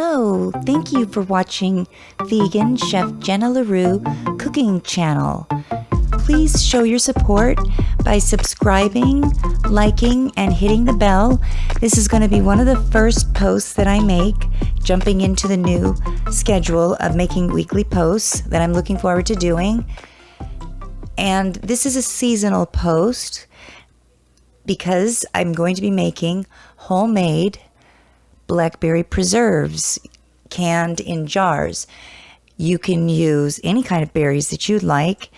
Hello, thank you for watching Vegan Chef Jenna LaRue Cooking Channel. Please show your support by subscribing, liking, and hitting the bell. This is going to be one of the first posts that I make, jumping into the new schedule of making weekly posts that I'm looking forward to doing. And this is a seasonal post because I'm going to be making homemade blackberry preserves canned in jars. You can use any kind of berries that you'd like,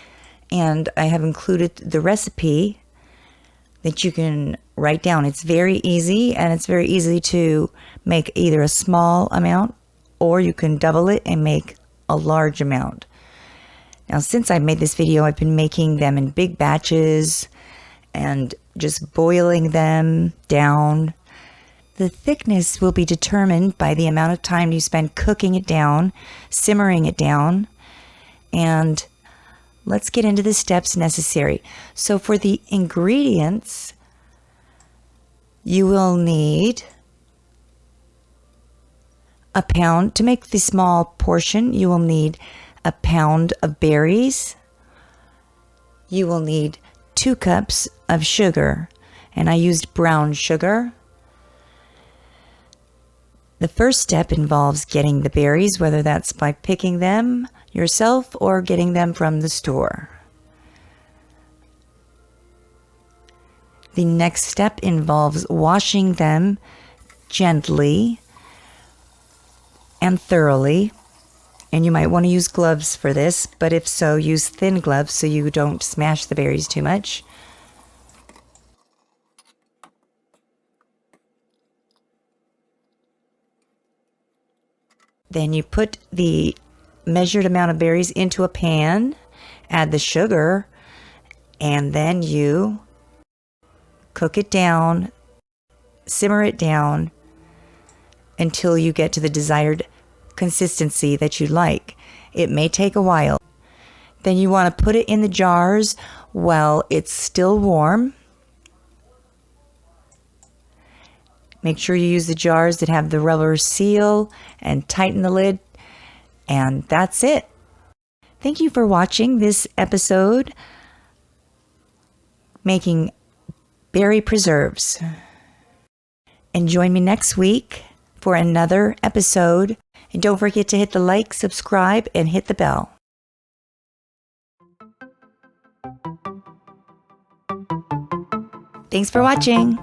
and I have included the recipe that you can write down. It's very easy, and it's very easy to make either a small amount or you can double it and make a large amount. Now, since I made this video, I've been making them in big batches and just boiling them down. The thickness will be determined by the amount of time you spend cooking it down, simmering it down, and let's get into the steps necessary. So for the ingredients, you will need a pound. To make the small portion, you will need a pound of berries. You will need 2 cups of sugar, and I used brown sugar. The first step involves getting the berries, whether that's by picking them yourself or getting them from the store. The next step involves washing them gently and thoroughly. And you might want to use gloves for this, but if so, use thin gloves so you don't smash the berries too much. Then you put the measured amount of berries into a pan, add the sugar, and then you cook it down, simmer it down until you get to the desired consistency that you like. It may take a while. Then you want to put it in the jars while it's still warm. Make sure you use the jars that have the rubber seal and tighten the lid. And that's it. Thank you for watching this episode making berry preserves. And join me next week for another episode. And don't forget to hit the like, subscribe, and hit the bell. Thanks for watching.